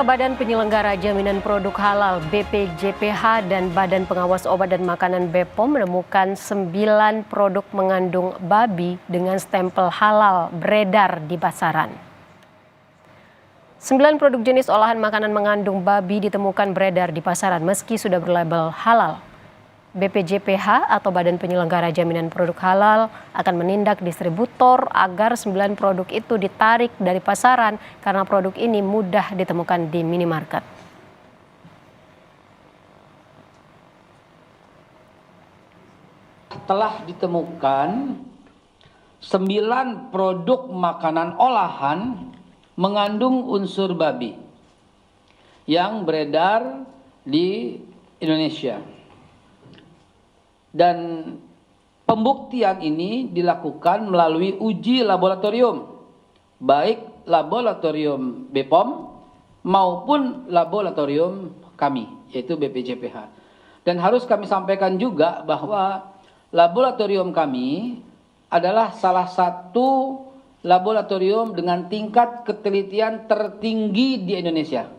Badan Penyelenggara Jaminan Produk Halal BPJPH dan Badan Pengawas Obat dan Makanan BPOM menemukan 9 produk mengandung babi dengan stempel halal beredar di pasaran. 9 produk jenis olahan makanan mengandung babi ditemukan beredar di pasaran meski sudah berlabel halal. BPJPH atau Badan Penyelenggara Jaminan Produk Halal akan menindak distributor agar 9 produk itu ditarik dari pasaran karena produk ini mudah ditemukan di minimarket. Telah ditemukan 9 produk makanan olahan mengandung unsur babi yang beredar di Indonesia. Dan pembuktian ini dilakukan melalui uji laboratorium, baik laboratorium BPOM maupun laboratorium kami, yaitu BPJPH. Dan harus kami sampaikan juga bahwa laboratorium kami adalah salah satu laboratorium dengan tingkat ketelitian tertinggi di Indonesia.